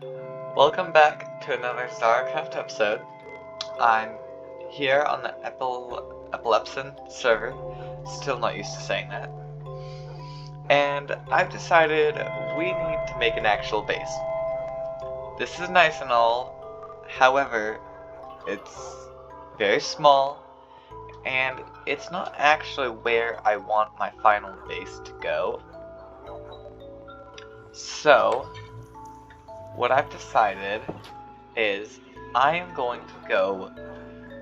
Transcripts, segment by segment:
Welcome back to another StarCraft episode. I'm here on the Epsilon server, still not used to saying that. And I've decided we need to make an actual base. This is nice and all, however, it's very small, and it's not actually where I want my final base to go. So, what I've decided is I am going to go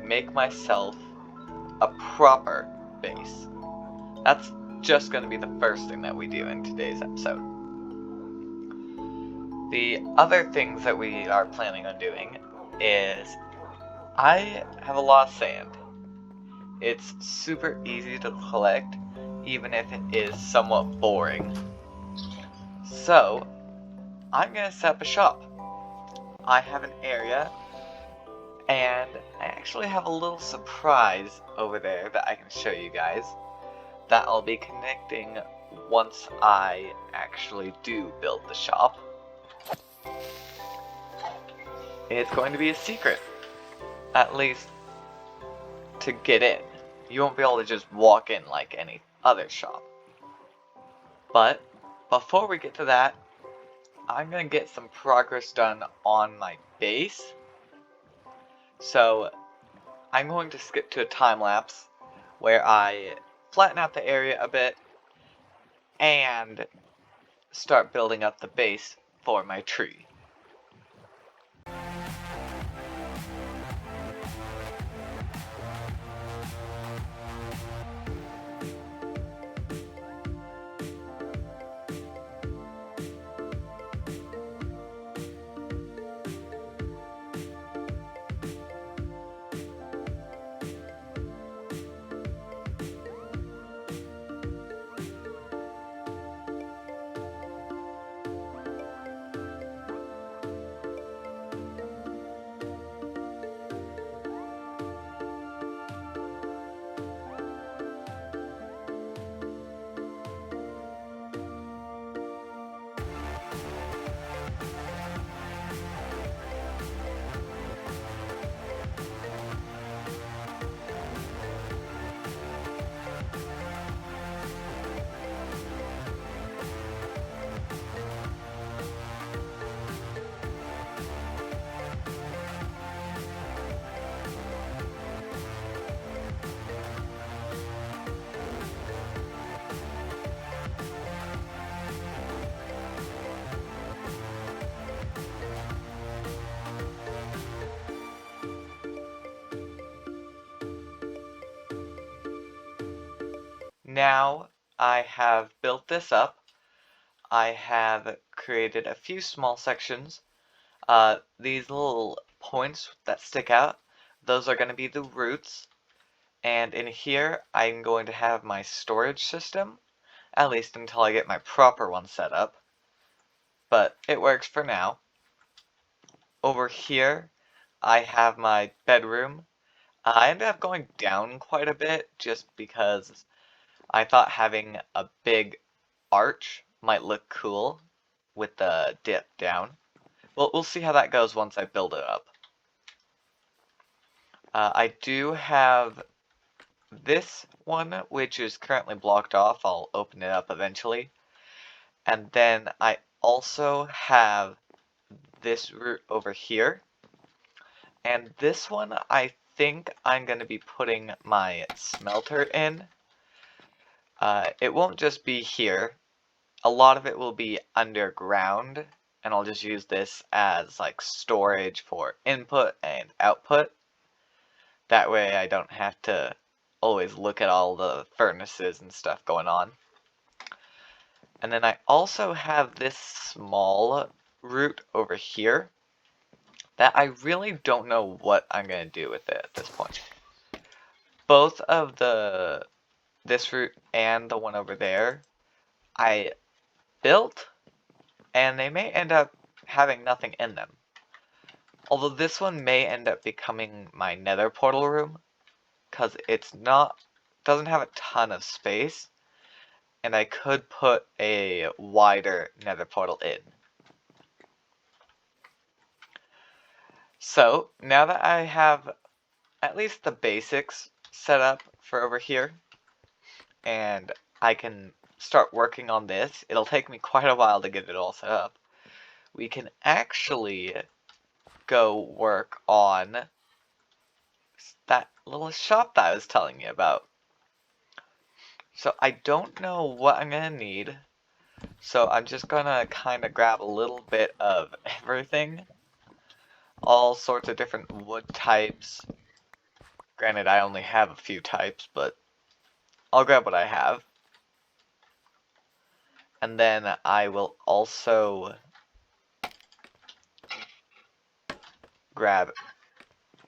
make myself a proper base. That's just going to be the first thing that we do in today's episode. The other things that we are planning on doing is I have a lot of sand. It's super easy to collect, even if it is somewhat boring. So, I'm going to set up a shop. I have an area, and I actually have a little surprise over there that I can show you guys that I'll be connecting once I actually do build the shop. It's going to be a secret, at least to get in. You won't be able to just walk in like any other shop. But before we get to that, I'm going to get some progress done on my base. So I'm going to skip to a time lapse where I flatten out the area a bit and start building up the base for my tree. Now I have built this up. I have created a few small sections. These little points that stick out, those are going to be the roots. And in here, I'm going to have my storage system, at least until I get my proper one set up. But it works for now. Over here, I have my bedroom. I ended up going down quite a bit just because I thought having a big arch might look cool with the dip down. Well, we'll see how that goes once I build it up. I do have this one, which is currently blocked off. I'll open it up eventually. And then I also have this route over here. And this one, I think I'm going to be putting my smelter in. It won't just be here. A lot of it will be underground, and I'll just use this as like storage for input and output. That way I don't have to always look at all the furnaces and stuff going on. And then I also have this small route over here that I really don't know what I'm going to do with it at this point. Both of this route and the one over there I built, and they may end up having nothing in them. Although this one may end up becoming my nether portal room, because doesn't have a ton of space, and I could put a wider nether portal in. So now that I have at least the basics set up for over here, and I can start working on this, it'll take me quite a while to get it all set up. We can actually go work on that little shop that I was telling you about. So I don't know what I'm gonna need, so I'm just gonna kind of grab a little bit of everything. All sorts of different wood types. Granted, I only have a few types, but I'll grab what I have. And then I will also grab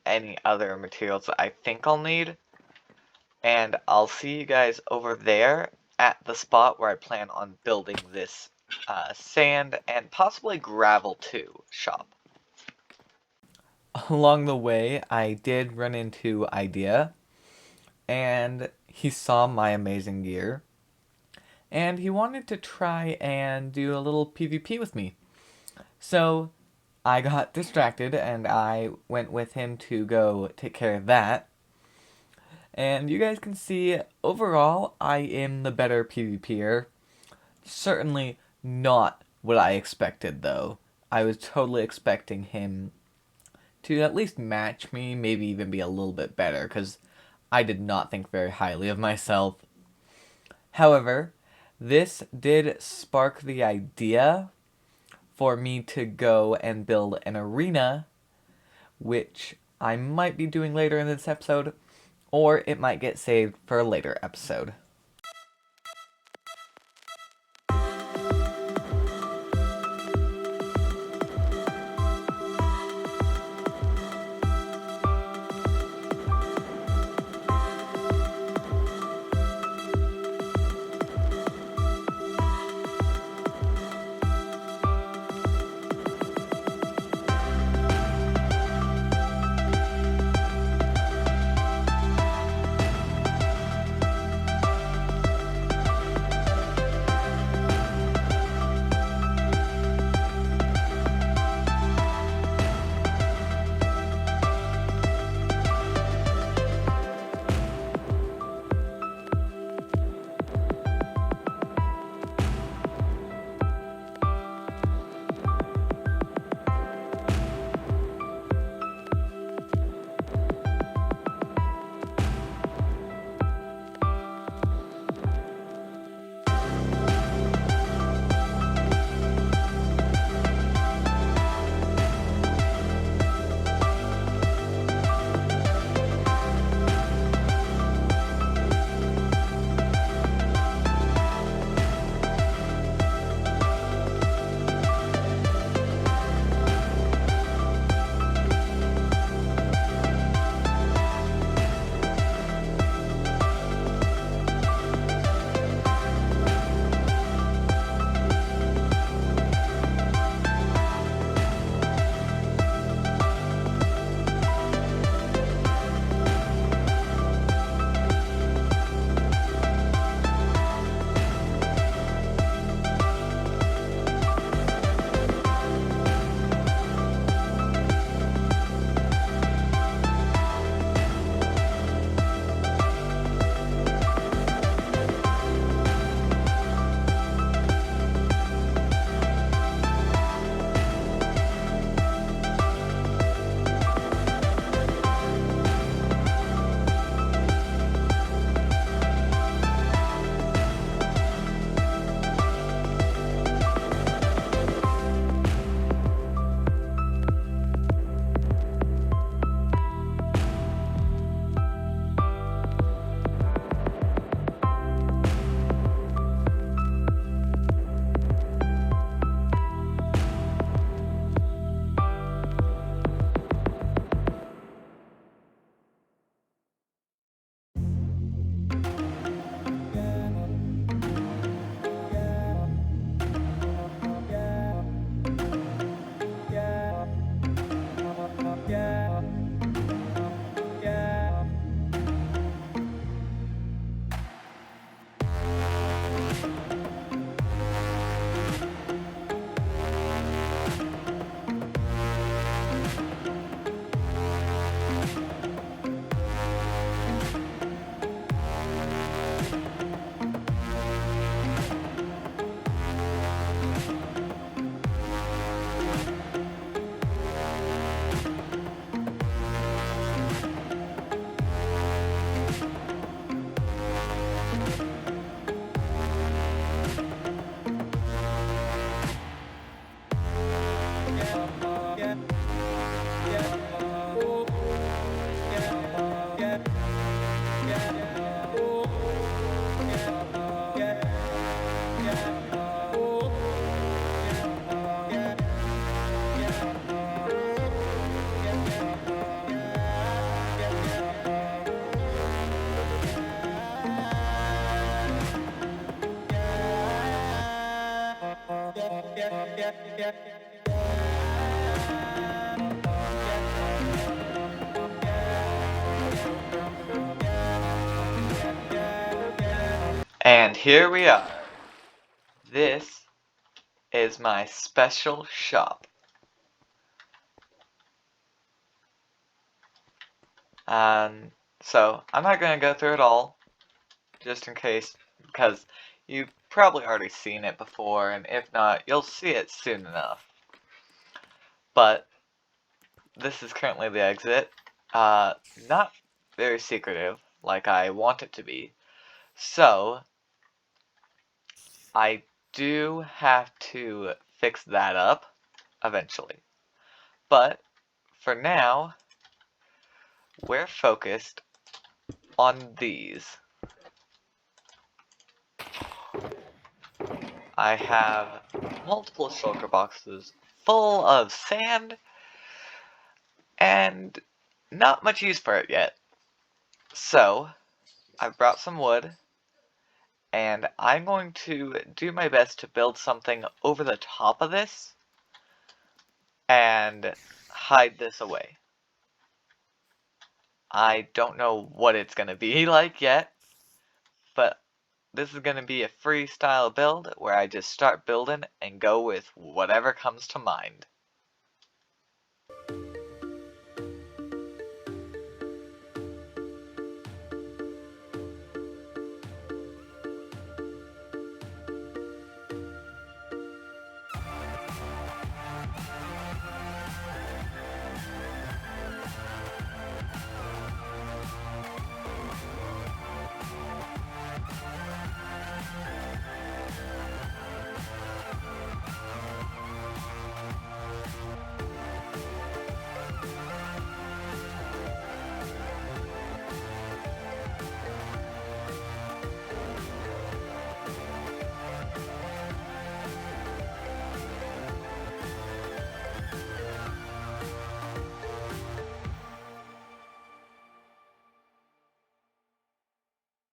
any other materials that I think I'll need. And I'll see you guys over there at the spot where I plan on building this sand and possibly gravel too shop. Along the way, I did run into Idea, and he saw my amazing gear, and he wanted to try and do a little PvP with me. So I got distracted, and I went with him to go take care of that. And you guys can see, overall, I am the better PvPer. Certainly not what I expected, though. I was totally expecting him to at least match me, maybe even be a little bit better, because I did not think very highly of myself. However, this did spark the idea for me to go and build an arena, which I might be doing later in this episode, or it might get saved for a later episode. And here we are. This is my special shop. So I'm not going to go through it all, just in case, because you've probably already seen it before, and if not, you'll see it soon enough. But this is currently the exit. Not very secretive, like I want it to be. So, I do have to fix that up eventually. But, for now, we're focused on these. I have multiple shulker boxes full of sand and not much use for it yet. So, I've brought some wood and I'm going to do my best to build something over the top of this and hide this away. I don't know what it's going to be like yet, but this is going to be a freestyle build where I just start building and go with whatever comes to mind.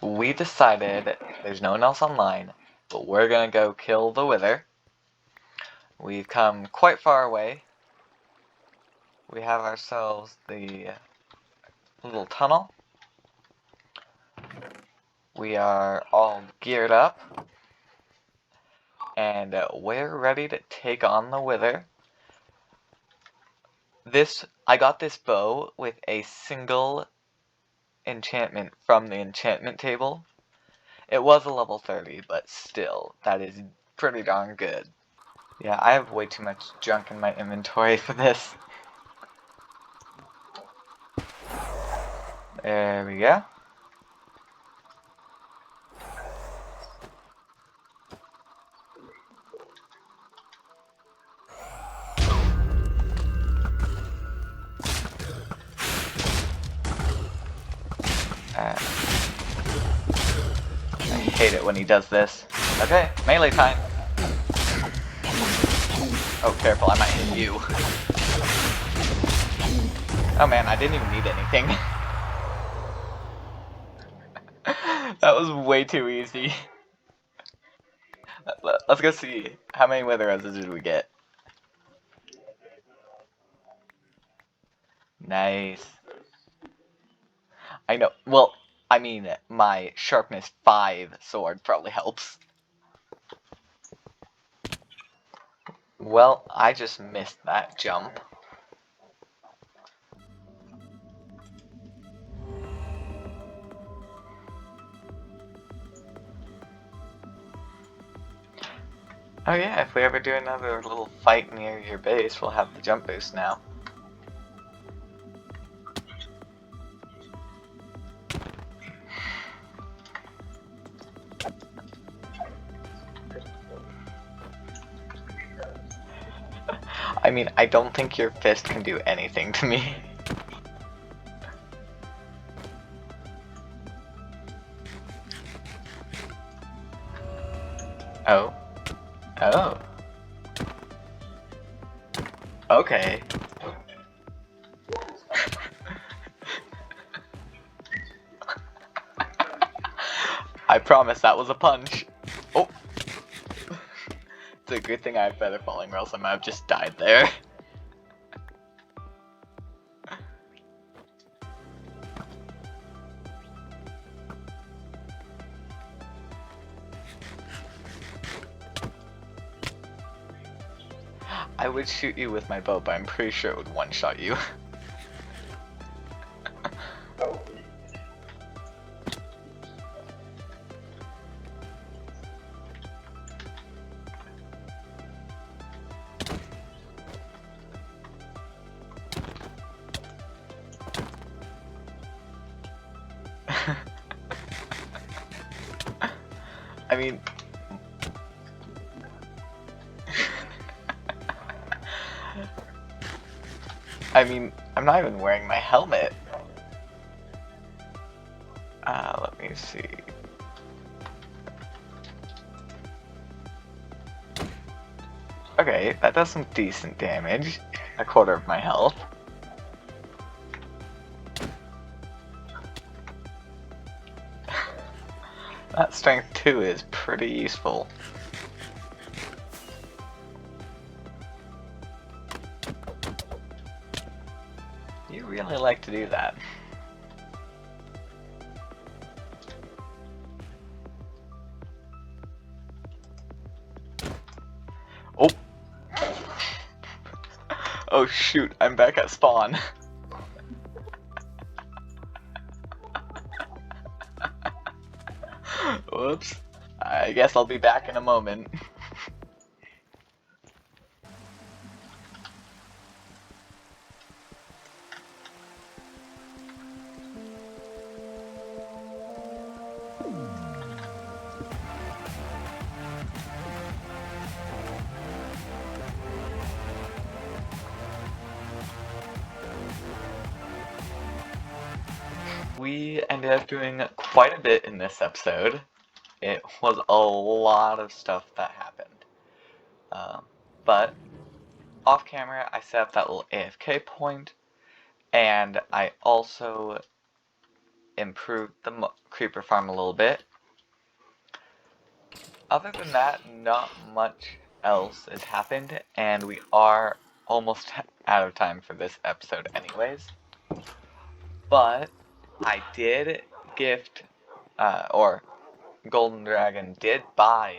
We decided there's no one else online, but we're gonna go kill the wither. We've come quite far away. We have ourselves the little tunnel. We are all geared up. And we're ready to take on the wither. I got this bow with a single enchantment from the enchantment table. It was a level 30, but still, that is pretty darn good. Yeah, I have way too much junk in my inventory for this. There we go. I hate it when he does this. Okay, melee time. Oh, careful, I might hit you. Oh man, I didn't even need anything. That was way too easy. Let's go see how many wither roses did we get. Nice. I know. Well, I mean, my sharpness 5 sword probably helps. Well, I just missed that jump. Oh yeah, if we ever do another little fight near your base, we'll have the jump boost now. I mean, I don't think your fist can do anything to me. Oh. Oh. Okay. I promise that was a punch. Oh. a good thing I have feather falling, or else I might have just died there. I would shoot you with my bow, but I'm pretty sure it would one-shot you. I mean... I'm not even wearing my helmet. Let me see. Okay, that does some decent damage. A quarter of my health. That strength 2 is pretty useful. You really like to do that. Oh! Oh shoot, I'm back at spawn. Whoops. I guess I'll be back in a moment. We ended up doing quite a bit in this episode. It was a lot of stuff that happened. But off camera, I set up that little AFK point, and I also improved the creeper farm a little bit. Other than that, not much else has happened, and we are almost out of time for this episode anyways. But I did gift, or Golden Dragon did buy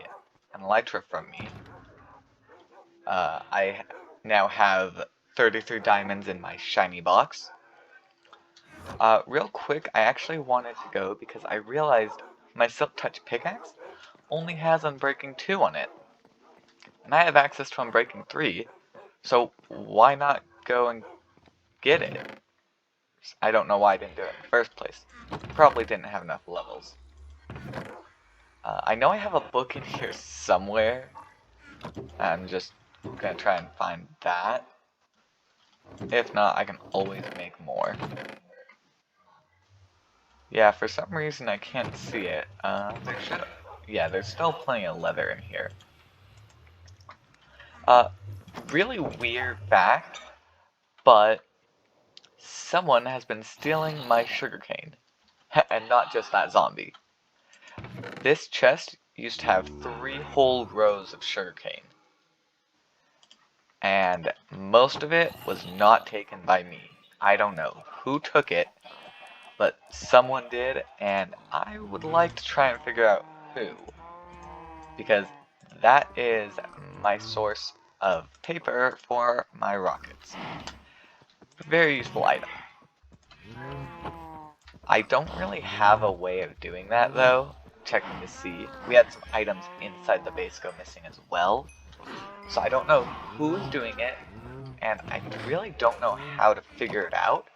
an Elytra from me. I now have 33 diamonds in my shiny box. Real quick, I actually wanted to go because I realized my Silk Touch pickaxe only has Unbreaking 2 on it. And I have access to Unbreaking 3, so why not go and get it? I don't know why I didn't do it in the first place. Probably didn't have enough levels. I know I have a book in here somewhere. I'm just gonna try and find that. If not, I can always make more. Yeah, for some reason I can't see it. Yeah, there's still plenty of leather in here. Really weird fact, but someone has been stealing my sugarcane. And not just that zombie. This chest used to have 3 whole rows of sugarcane. And most of it was not taken by me. I don't know who took it, but someone did, and I would like to try and figure out who. Because that is my source of paper for my rockets. Very useful item. I don't really have a way of doing that though. Checking to see. We had some items inside the base go missing as well. So I don't know who's doing it, and I really don't know how to figure it out.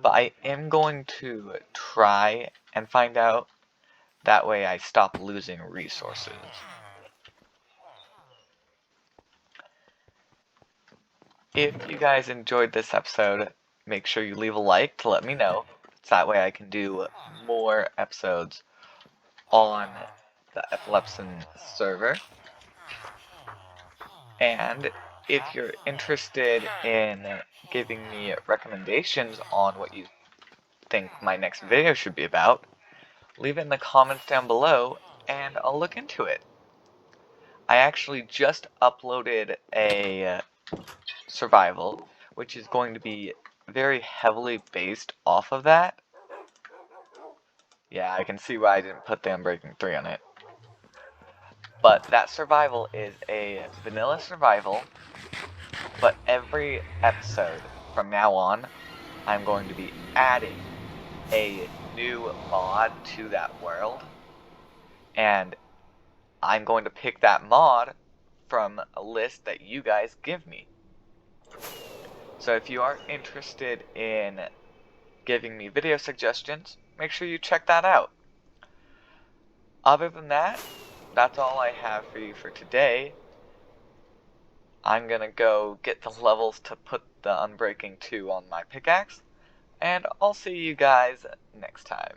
But I am going to try and find out. That way I stop losing resources. If you guys enjoyed this episode, make sure you leave a like to let me know. So that way I can do more episodes on the Epsilon server. And if you're interested in giving me recommendations on what you think my next video should be about, leave it in the comments down below and I'll look into it. I actually just uploaded a survival, which is going to be very heavily based off of that. Yeah, I can see why I didn't put the Unbreaking 3 on it. But that survival is a vanilla survival, but every episode from now on, I'm going to be adding a new mod to that world, and I'm going to pick that mod from a list that you guys give me. So if you are interested in giving me video suggestions, make sure you check that out. Other than that, that's all I have for you for today. I'm gonna go get the levels to put the Unbreaking 2 on my pickaxe, and I'll see you guys next time.